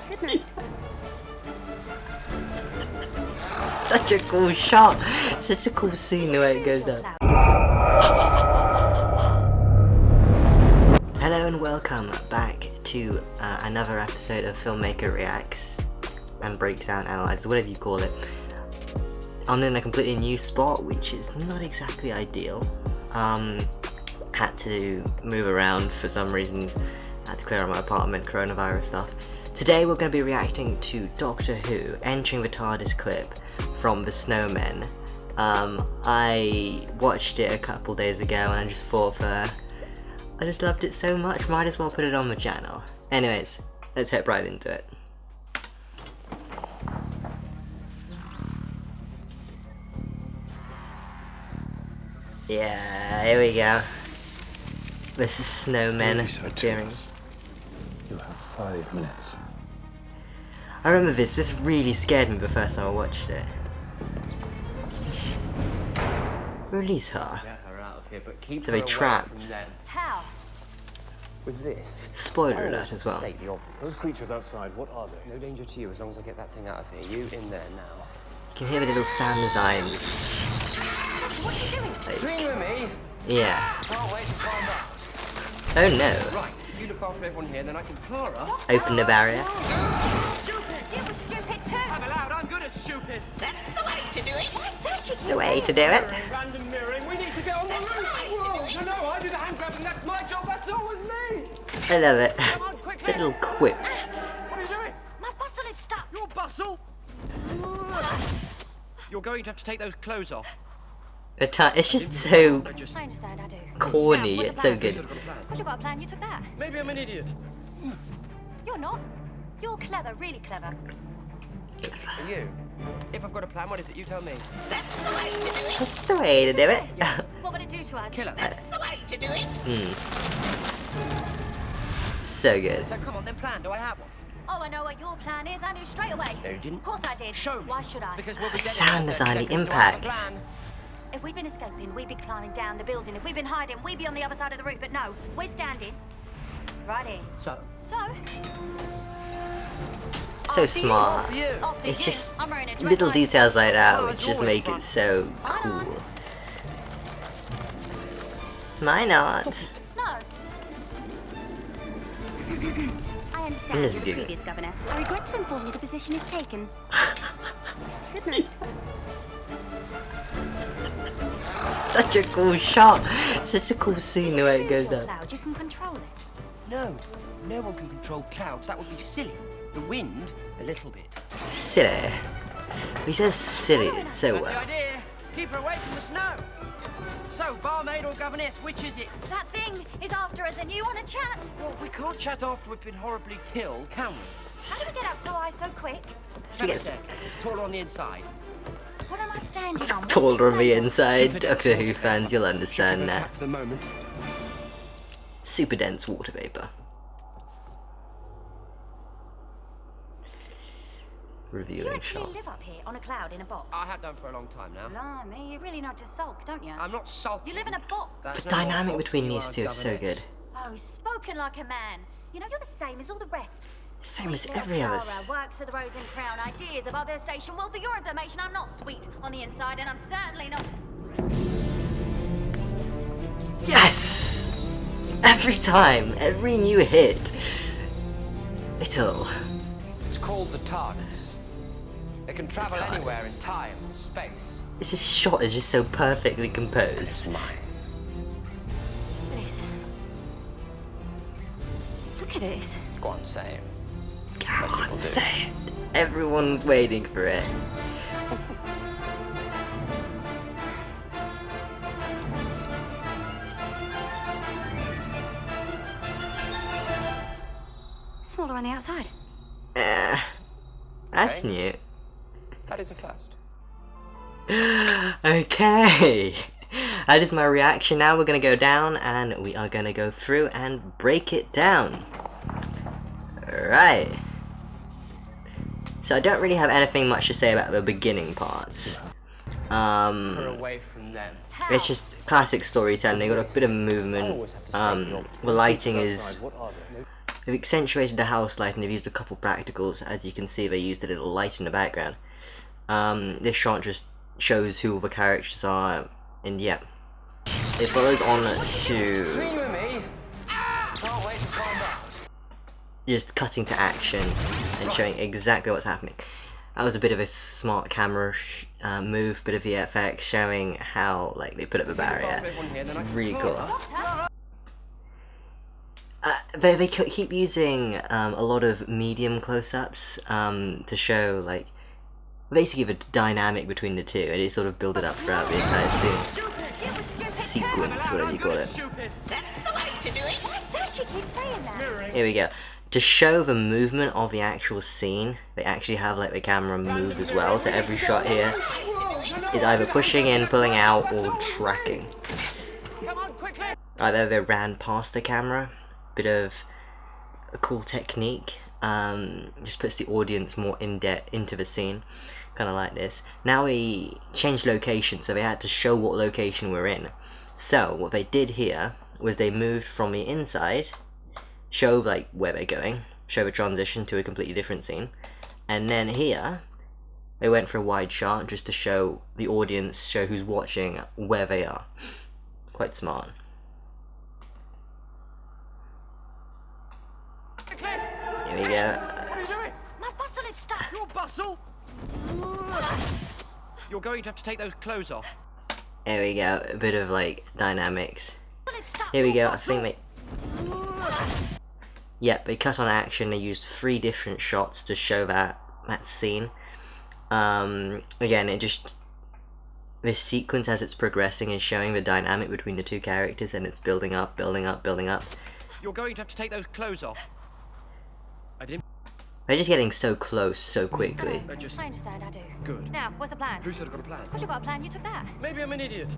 Good night. Such a cool shot. Such a cool scene the way it goes up. Hello and welcome back to another episode of Filmmaker Reacts and Breaks Down, Analyzes, whatever you call it. I'm in a completely new spot, which is not exactly ideal. Had to move around for some reasons. Had to clear out my apartment, coronavirus stuff. Today we're going to be reacting to Doctor Who entering the Tardis clip from The Snowmen. I watched it a couple days ago and I just thought I just loved it so much, might as well put it on the channel. Anyways, let's hit right into it. Yeah, here we go. This is Snowmen appearing. You have 5 minutes. I remember this really scared me the first time I watched it. Release her. Get her out of here, but keep So her they away trapped. from them. How? With this. Spoiler alert as well. State the obvious. Those creatures outside, what are they? No danger to you as long as I get that thing out of here. You in there now. You can hear the little sound designs. What are you doing? Swing with me. Yeah. Can't wait to find out. Oh no. Right, you look after everyone here, then I can Clara. Open the barrier. Stupid! You were stupid too! I'm allowed. I'm good at stupid. That's the way to do it! That's the way to do it. Random mirroring. We need to get on the roof. Whoa. No, I do the hand grabbing. That's my job. That's always me. I love it. Come on, quickly. The little quips. What are you doing? My bustle is stuck! Your bustle. You're going to have to take those clothes off. It's just so I understand, I do. corny, What's it's the so plan? good. Of course you've got a plan, you took that. Maybe I'm an idiot. You're not. You're clever, really clever. And you? If I've got a plan, what is it? You tell me. That's the way to do it! That's the way to do it. Yes. What would it do to us? Kill her. That's the way to do it! So good. So come on, then plan. Do I have one? Oh, I know what your plan is. I knew straight away. No, you didn't. Of course I did. Show me. Why should I? Because we'll be The dead sound in 30 design, the seconds. Do I have a impact. plan? If we'd been escaping, we'd be climbing down the building. If we'd been hiding, we'd be on the other side of the roof. But no, we're standing. Right here. So? So? So smart. You. After It's you, just I'm wearing a dress little like- details like that Oh, which it's just always make fun. it so Why not? cool. Why not? No. I This understand is you're the good. previous governess. I regret to inform you the position is taken. Good night. Such a cool shot. Such a cool scene the way it goes up. Cloud, you can control it. No. No one can control clouds. That would be silly. The wind, a little bit. Silly. He says silly so That's the well. idea. Keep her away from the snow. So, barmaid or governess, which is it? That thing is after us and you want to chat. Well, we can't chat after we've been horribly killed, can we? How did we get up so high so quick? Have a Yes. staircase. Taller on the inside. What am I standing It's on? What's taller this on the label? inside. Doctor Who fans, you'll understand Keep her that. trapped for the moment. Super dense water vapor. Do you Revealing actually shot. live up here on a cloud in a box? I have done for a long time now. Blimey, you really know to sulk, don't you? I'm not sulking. You live in a box. That's The not what dynamic box between you these are, two is so governess. good. Oh, spoken like a man. You know, you're the same as all the rest. Same as Sweet every little other. Clara works at the Rose and Crown. Ideas about their station. Well, for your information, I'm not sweet on the inside, and I'm certainly not. Yes! Every time, every new hit. Little. It's called the Tardis. It can travel TARDIS. anywhere in time and space. It's just shot is just so perfectly composed. It's mine. Liz. Look at this. Go on, say it. Come people on, do. say it. Everyone's waiting for it. Smaller on the outside. That's Okay. new. That is a first. Okay. That is my reaction. Now we're gonna go down and we are gonna go through and break it down. Alright. So I don't really have anything much to say about the beginning parts. Her away from them. It's just classic storytelling. They got a bit of movement. The lighting is They've accentuated the house light and they've used a couple practicals. As you can see, they used a little light in the background. This shot just shows who all the characters are, and yeah. It follows on to just cutting to action and showing exactly what's happening. That was a bit of a smart camera move, bit of VFX showing how like they put up the barrier. It's really cool. They keep using a lot of medium close-ups to show like basically the dynamic between the two, and they sort of build it up throughout the entire sequence, whatever you call it. Here we go. To show the movement of the actual scene, they actually have like the camera move as well, so every shot here is either pushing in, pulling out, or tracking. Right there, they ran past the camera. Bit of a cool technique. Just puts the audience more in depth into the scene, kind of like this. Now we changed location, so they had to show what location we're in. So what they did here was they moved from the inside, show like where they're going, show the transition to a completely different scene, and then here they went for a wide shot just to show the audience, show who's watching where they are. Quite smart. Here we go. What are you doing? My bustle is stuck. Your bustle? You're going to have to take those clothes off. There we go, a bit of like dynamics. Bustle is stuck. Here we go, I think they... Yep, they cut on action, they used 3 different shots to show that scene. Again, it just... This sequence as it's progressing is showing the dynamic between the two characters, and it's building up, building up, building up. You're going to have to take those clothes off. I didn't... They're just getting so close so quickly. I understand, I do. Good. Now, what's the plan? Who said I've got a plan? Because you got a plan, you took that. Maybe I'm an idiot.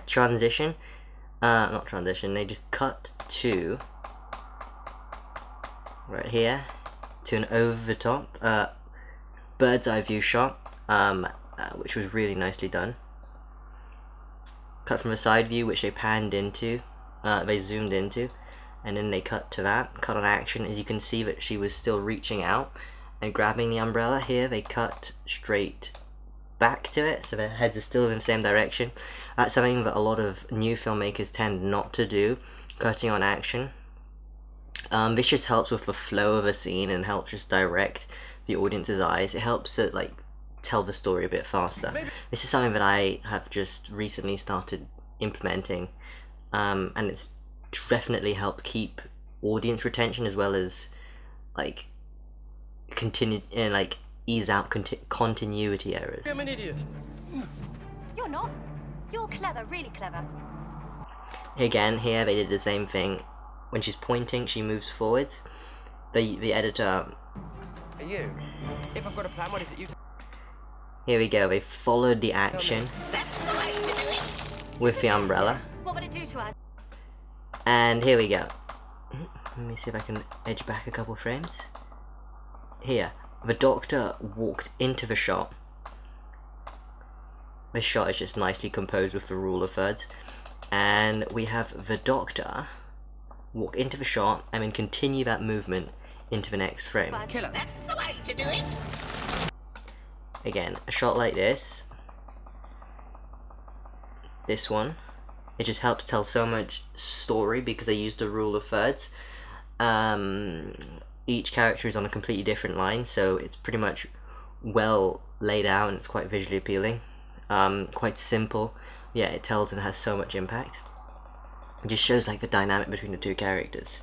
Transition? Not transition, they just cut to... right here, to an over-the-top, bird's eye view shot, which was really nicely done. Cut from a side view, which they panned into, they zoomed into, and then they cut to that, cut on action. As you can see that she was still reaching out and grabbing the umbrella. Here they cut straight back to it, so their heads are still in the same direction. That's something that a lot of new filmmakers tend not to do, cutting on action. This just helps with the flow of a scene and helps just direct the audience's eyes. It helps it like tell the story a bit faster. This is something that I have just recently started implementing, and it's definitely helped keep audience retention as well as like continue and like ease out continuity errors. I'm an idiot. You're not. You're clever, really clever. Again, here they did the same thing. When she's pointing, she moves forwards. The editor... Are you? If I've got a plan, what is it you... Here we go, they followed the action with the umbrella. What would it do to us? And here we go. Let me see if I can edge back a couple frames. Here, the doctor walked into the shot. This shot is just nicely composed with the rule of thirds. And we have the doctor walk into the shot and then continue that movement into the next frame. Killer. That's the way to do it. Again, a shot like this. This one. It just helps tell so much story because they use the rule of thirds. Each character is on a completely different line, so it's pretty much well laid out and it's quite visually appealing. Quite simple. Yeah, it tells and has so much impact. It just shows like the dynamic between the two characters.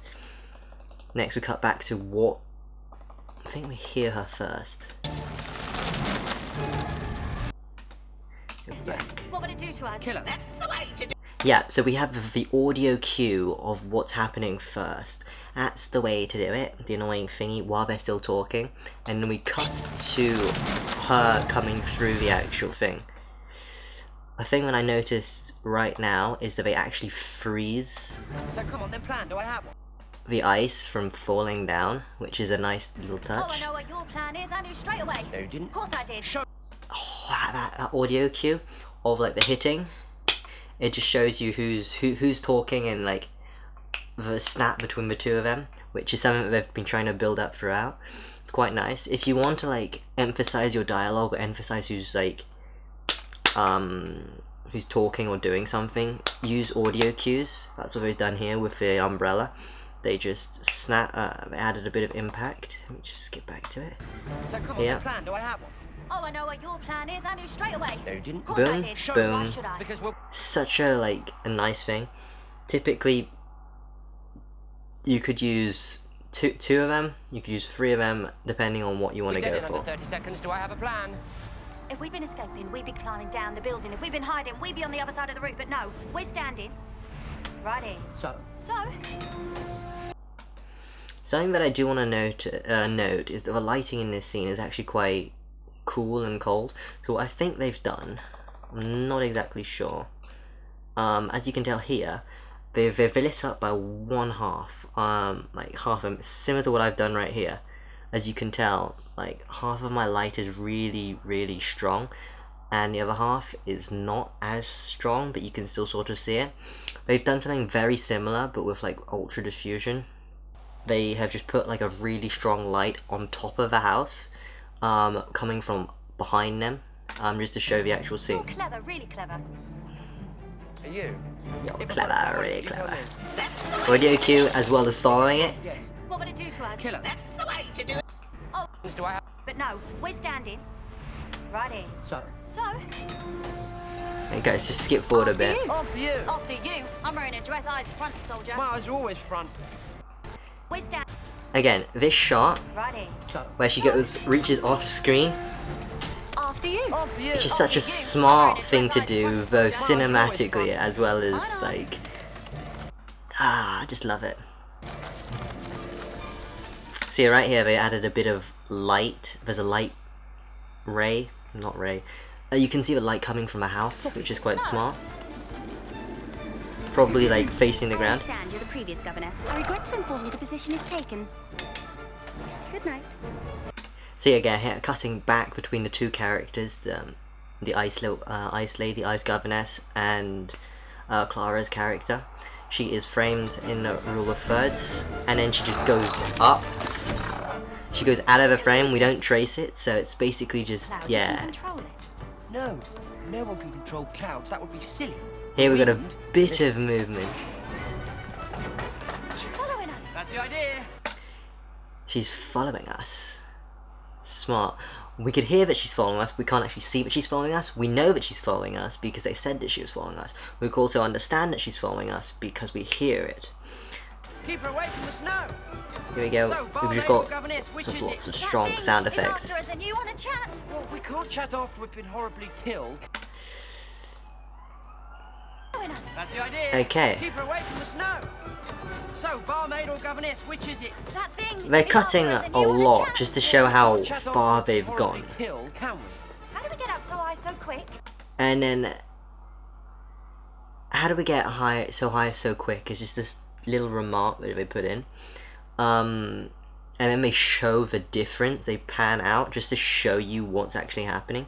Next we cut back to what... I think we hear her first. What would it do to us? Killer. That's the way to do it. Yeah, so we have the audio cue of what's happening first. That's the way to do it, the annoying thingy, while they're still talking. And then we cut to her coming through the actual thing. A thing that I noticed right now is that they actually freeze So come on, then plan. Do I have one? the ice from falling down, which is a nice little Oh, I touch. know what your plan is. I knew straight away. No, you didn't. Of course I did. Oh, that audio cue of like the hitting, it just shows you who's talking and like the snap between the two of them, which is something that they've been trying to build up throughout. It's quite nice. If you want to like emphasize your dialogue or emphasize who's like who's talking or doing something, use audio cues. That's what they've done here with the umbrella. They just snap. They added a bit of impact. Let me just get back to it. So come on, Yeah. the plan. Do I have one? Oh, I know what your plan is. I knew straight away. No, you didn't. Of course I Boom, did. boom. Why should I? Because we're... Such a like a nice thing. Typically, you could use two of them. You could use 3 of them, depending on what you want to We're go dead in for. under 30 seconds. Do I have a plan? If we'd been escaping, we'd be climbing down the building. If we'd been hiding, we'd be on the other side of the roof. But no, we're standing right here. So? Something that I do want to note is that the lighting in this scene is actually quite cool and cold. So what I think they've done, I'm not exactly sure. As you can tell here, they've lit up by 1/2, like half of them, similar to what I've done right here. As you can tell, like half of my light is really, really strong, and the other half is not as strong, but you can still sort of see it. They've done something very similar, but with like ultra diffusion. They have just put like a really strong light on top of the house, coming from behind them, just to show the actual You're scene. clever, really clever. Are you? If Clever, I want really you to tell clever. me. Audio cue as well as following it. Yes. What would it do to us? Killer. That's the way to do it. Oh, Do I have... but no, we're standing right here. So? Okay, guys, just skip forward a After bit. you. After you. After you. I'm wearing a dress eyes front, soldier. My eyes are always front. We're standing Again, this shot right here. So? where she reaches off screen, After you. After you. which is such a smart thing to do, both cinematically as well as like, I just love it. See right here, they added a bit of light. There's a light ray, not ray. You can see the light coming from a house, which is quite smart. Probably like facing the I ground. understand you're the previous governess. I regret to inform you the position is taken. Good night. See again here, cutting back between the two characters, the ice lady, ice governess, and Clara's character. She is framed in the rule of thirds, and then she just goes up. She goes out of the frame. We don't trace it, so it's basically just Cloud, you can yeah. control it. No. No one can control clouds. That would be silly. Here we got a Wind. bit of movement. She's following us. That's the idea. She's following us. Smart. We could hear that she's following us. We can't actually see that she's following us. We know that she's following us because they said that she was following us. We can also understand that she's following us because we hear it. Keep her away from the snow. Here we go. So, We've just barmaid got or governess, which sort of is lots it? of That strong thing sound is effects. after us and you want to chat? Well, we can't chat after we've been horribly killed. Following us. That's the idea. Okay. Keep her away from the snow. So, barmaid or governess, which is it? That thing They're is cutting after us a and you wanna lot chat? just to show how Chat after far we've been they've horribly gone. Killed, can we? How do we get up so high so quick? And then, how do we get high so quick? It's just this little remark that they put in. And then they show the difference. They pan out just to show you what's actually happening.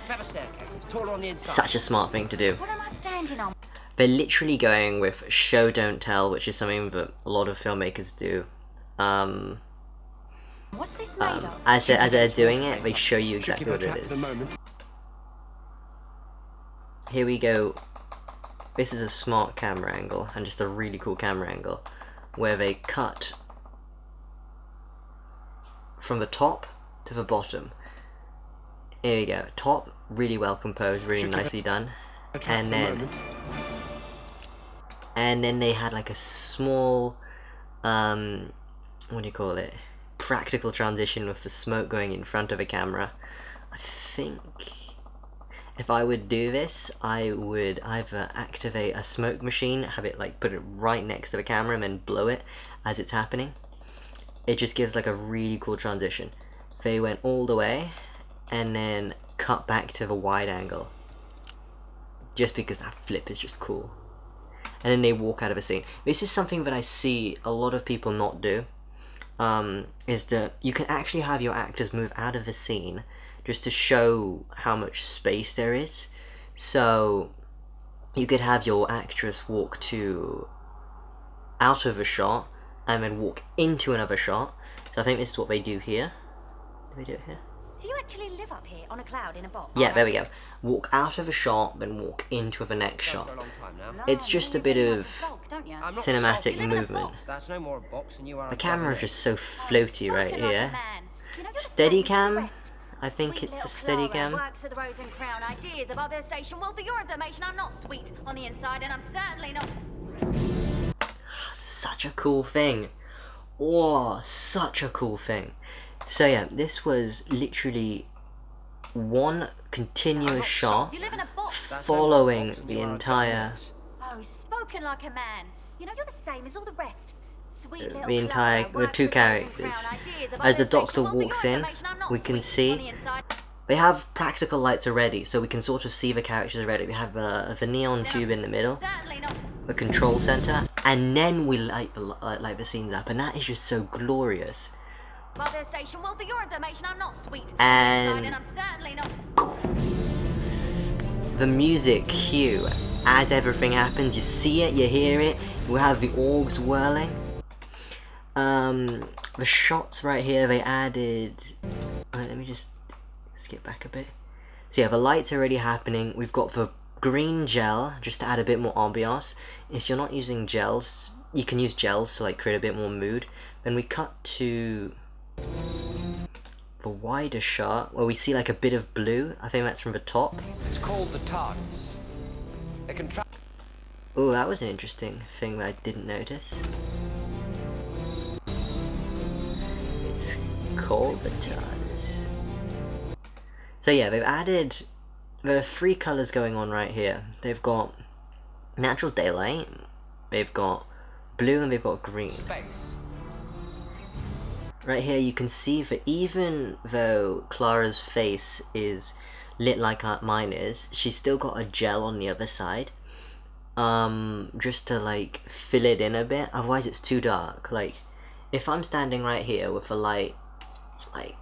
Clever staircase. It's taller on the inside. Such a smart thing to do. What am I standing on? They're literally going with show don't tell, which is something that a lot of filmmakers do. What's this made of? As they're doing it, they show you exactly what it is. Here we go. This is a smart camera angle, and just a really cool camera angle, where they cut from the top to the bottom. Here we go. Top, really well composed, really nicely done. And then they had like a small, what do you call it? Practical transition with the smoke going in front of the camera. I think if I would do this, I would either activate a smoke machine, have it like put it right next to the camera and then blow it as it's happening. It just gives like a really cool transition. They went all the way and then cut back to the wide angle. Just because that flip is just cool. And then they walk out of a scene. This is something that I see a lot of people not do. Is that you can actually have your actors move out of the scene just to show how much space there is. So you could have your actress walk to out of a shot and then walk into another shot. So I think this is what they do here. Do they do it here? So you actually live up here on a cloud in a box? Yeah, there we go. Walk out of a shot, then walk into the next shot. For a long time now. It's just a bit of I'm not cinematic sulking. movement. That's no more a box than you are. The a camera is governor. just so floaty right here. Steadicam? I think it's a Steadicam. Works at the Rose and Crown. Ideas about their station. Well, for your information, I'm not sweet on the inside, and I'm certainly not. Such a cool thing. Oh, such a cool thing. So yeah, this was literally one continuous shot You live in a box. following the entire Oh, spoken like a man. You know, you're the same as all the rest. Sweet little the entire Clara the works two at the Rose and characters. Crown. Ideas about As the their Doctor station. Well, for walks your in, information, I'm not we can sweet on see the inside. they have practical lights already, so we can sort of see the characters already. We have the neon tube in the middle, Certainly not. the control center, and then we light the scenes up, and that is just so glorious. About their station. Well, for your information, I'm not sweet on And- the inside, and I'm certainly not. The music cue as everything happens, you see it, you hear it. We have the orbs whirling. The shots right here, they added. Let me just skip back a bit. So yeah, the lights are already happening. We've got the green gel just to add a bit more ambiance. If you're not using gels, you can use gels to like create a bit more mood. Then we cut to the wider shot where we see like a bit of blue. I think that's from the top. It's called the Tardis. It can travel. Oh, that was an interesting thing that I didn't notice. It's called the Tardis. So yeah, they've added. There are three colours going on right here. They've got natural daylight, they've got blue, and they've got green. Space. Right here you can see that even though Clara's face is lit like mine is, she's still got a gel on the other side. Just to like fill it in a bit, otherwise it's too dark. Like, if I'm standing right here with a light like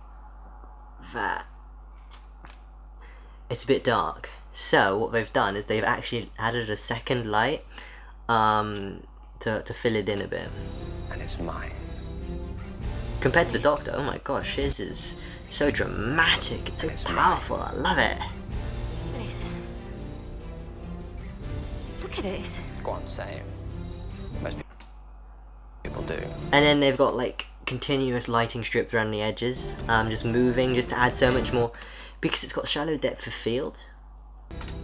that, it's a bit dark. So what they've done is they've actually added a second light to fill it in a bit. And it's mine. Compared to the Doctor, oh my gosh, his is so dramatic, it's so powerful, I love it. This. Look at this. Go on, say it. Most people do. And then they've got like continuous lighting strips around the edges, just moving, just to add so much more, because it's got shallow depth of field.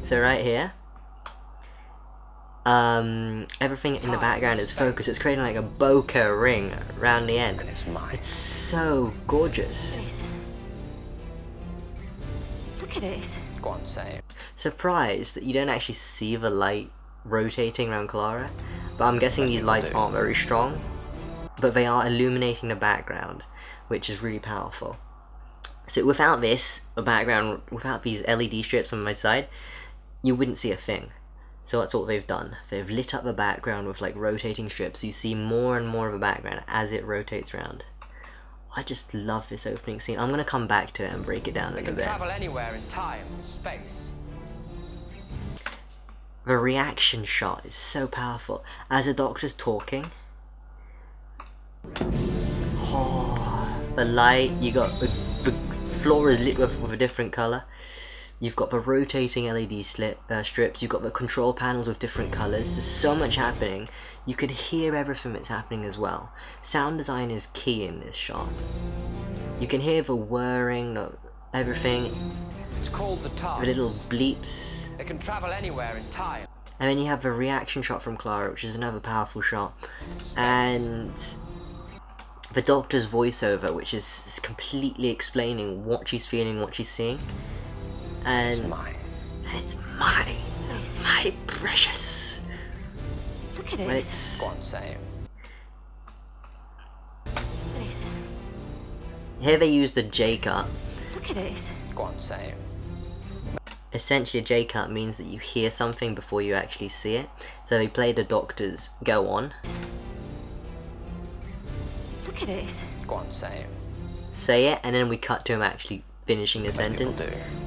So right here, everything in the background is focused. It's creating like a bokeh ring around the end. And it's mine. It's so gorgeous. This. Look at this. Go on, say it. Surprised that you don't actually see the light rotating around Clara, but I'm guessing these lights aren't very strong, but they are illuminating the background, which is really powerful. So without this, the background, without these LED strips on my side, you wouldn't see a thing. So that's what they've done. They've lit up the background with like rotating strips, so you see more and more of the background as it rotates around. I just love this opening scene. I'm gonna come back to it and break it down a It little can bit. travel anywhere in time and space. The reaction shot is so powerful. As the Doctor's talking, oh, the light, you got the floor is lit with a different colour. You've got the rotating LED strips, you've got the control panels with different colours. There's so much happening. You can hear everything that's happening as well. Sound design is key in this shot. You can hear the whirring, everything, It's called the the Tardis. little bleeps. It can travel anywhere in time. And then you have the reaction shot from Clara, which is another powerful shot. And the Doctor's voiceover, which is completely explaining what she's feeling, what she's seeing. It's And mine. it's mine, This. my precious. Look at Well, this. it's Go on, say it. This. here they used a J cut. Look at this. Go on, say it. Essentially, a J cut means that you hear something before you actually see it. So they played the Doctor's "Go on," Look at this. Go on, say it. say it, and then we cut to him actually finishing the Most people sentence.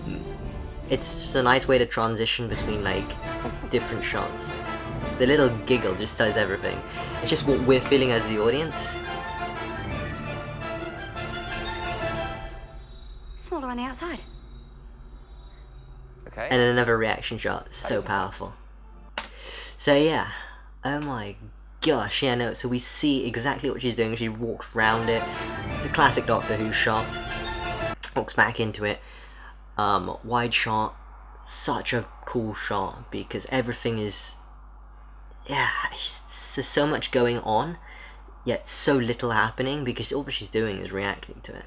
do. It's just a nice way to transition between like different shots. The little giggle just says everything. It's just what we're feeling as the audience. Smaller on the outside. Okay. And another reaction shot. So powerful. So yeah. Oh my gosh. Yeah, no. So we see exactly what she's doing. She walks round it. It's a classic Doctor Who shot. Walks back into it. Wide shot. Such a cool shot because everything is, yeah, it's just, there's so much going on yet so little happening because all she's doing is reacting to it.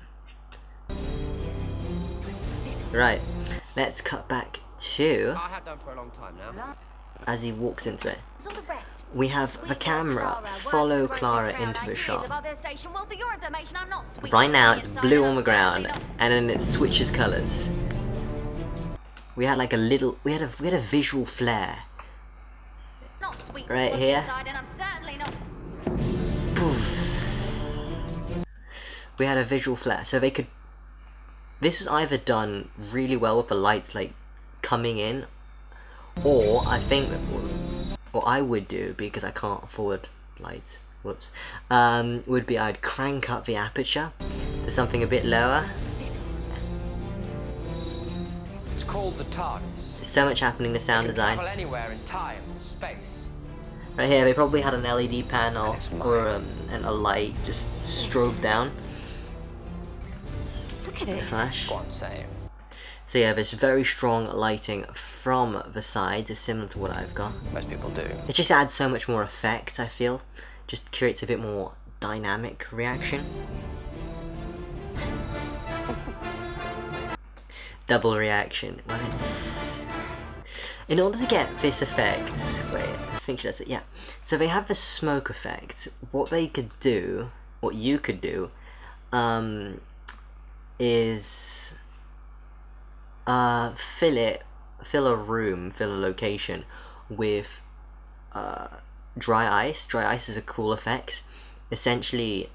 Right, let's cut back to I have done for a long time now. as he walks into it. So the rest. We have the camera follow Clara into the shot. Right now it's blue on the ground and then it switches colours. We had like a little, we had a visual flare right here. Poof. We had a visual flare, so they could. This was either done really well with the lights like coming in, or I think what I would do, because I can't afford lights. Whoops. Would be I'd crank up the aperture to something a bit lower. It's called the Tardis. There's so much happening in the sound design. Travel anywhere in time and space. Right here, they probably had an LED panel or and a light just strobe down. Look at it. Flash. Go on, say it. So yeah, there's very strong lighting from the sides, similar to what I've got. Most people do. It just adds so much more effect, I feel. Just creates a bit more dynamic reaction. Double reaction. Well, it's... In order to get this effect... Wait, I think that's it, yeah. So they have the smoke effect. What they could do, what you could do, is... fill a room, fill a location with dry ice. Dry ice is a cool effect. Essentially,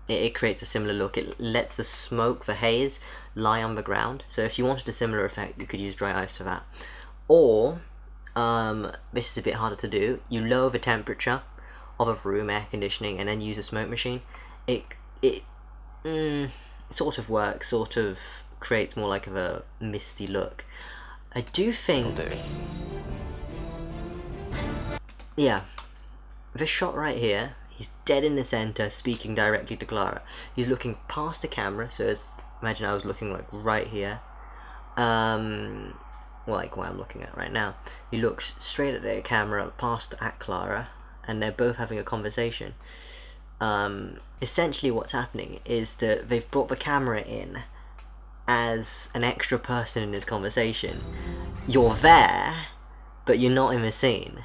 it creates a similar look. It lets the smoke, the haze, lie on the ground. So if you wanted a similar effect, you could use dry ice for that. Or, this is a bit harder to do, you lower the temperature of a room, air conditioning, and then use a smoke machine. It sort of works, sort of creates more like of a misty look. I do think... Yeah. This shot right here, he's dead in the center, speaking directly to Clara. He's looking past the camera, so as, imagine I was looking like right here. Well, like what I'm looking at right now. He looks straight at the camera, past at Clara, and they're both having a conversation. Essentially what's happening is that they've brought the camera in as an extra person in this conversation. You're there, but you're not in the scene.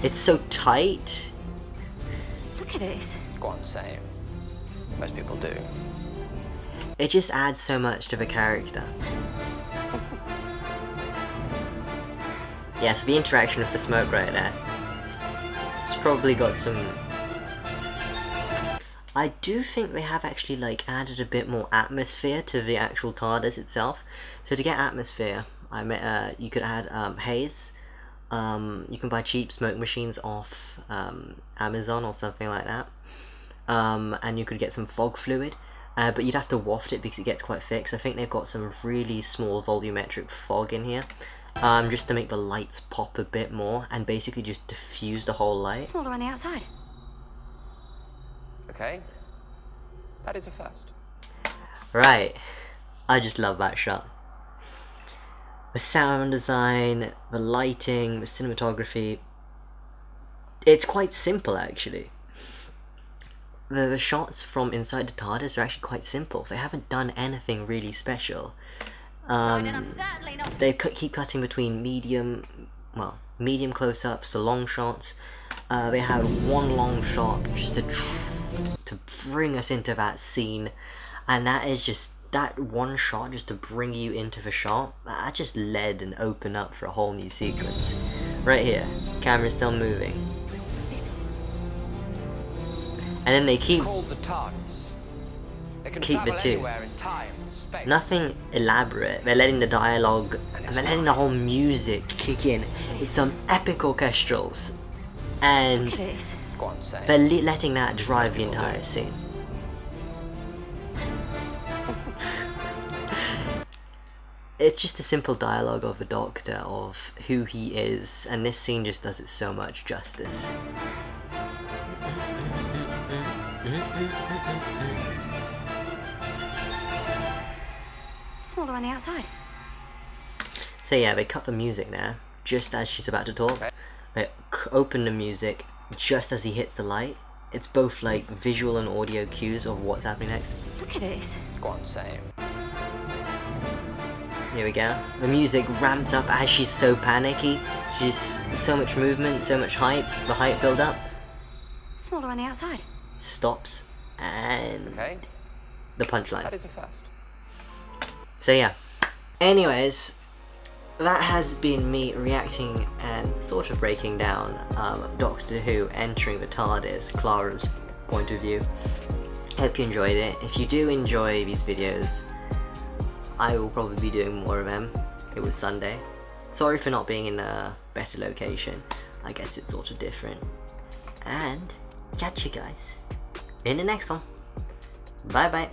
It's so tight. Look at it. Go on, say it. Most people do. It just adds so much to the character. Yes, the interaction with the smoke right there. It's probably got some... I do think they have actually like added a bit more atmosphere to the actual TARDIS itself. So to get atmosphere, you could add haze. You can buy cheap smoke machines off Amazon or something like that. And you could get some fog fluid. But you'd have to waft it because it gets quite thick. So I think they've got some really small volumetric fog in here. Just to make the lights pop a bit more and basically just diffuse the whole light. Smaller on the outside. Okay. That is a first. Right. I just love that shot. The sound design, the lighting, the cinematography. It's quite simple actually. The shots from inside the TARDIS are actually quite simple. They haven't done anything really special. They keep cutting between medium close-ups to long shots. They had one long shot just to bring us into that scene, and that is just that one shot just to bring you into the shot. That just led and opened up for a whole new sequence. Right here, camera's still moving, and then they keep. Called the Tardis. It can keep the travel two. anywhere in time and space. Nothing elaborate. They're letting the dialogue and they're letting the whole music kick in. It's some epic orchestrals, and Look at this. Go on, say. they're letting that drive the entire scene. It's just a simple dialogue of the Doctor, of who he is, and this scene just does it so much justice. Smaller on the outside. So yeah, they cut the music there, just as she's about to talk. They open the music just as he hits the light. It's both like visual and audio cues of what's happening next. Look at this. Go on, say. Here we go. The music ramps up as she's so panicky. She's so much movement, so much hype. The hype build up. Smaller on the outside. Stops, and Okay. the punchline. That is a first. So yeah. Anyways, that has been me reacting and sort of breaking down Doctor Who entering the TARDIS, Clara's point of view. Hope you enjoyed it. If you do enjoy these videos, I will probably be doing more of them. It was Sunday. Sorry for not being in a better location. I guess it's sort of different. And catch you guys in the next one. Bye bye.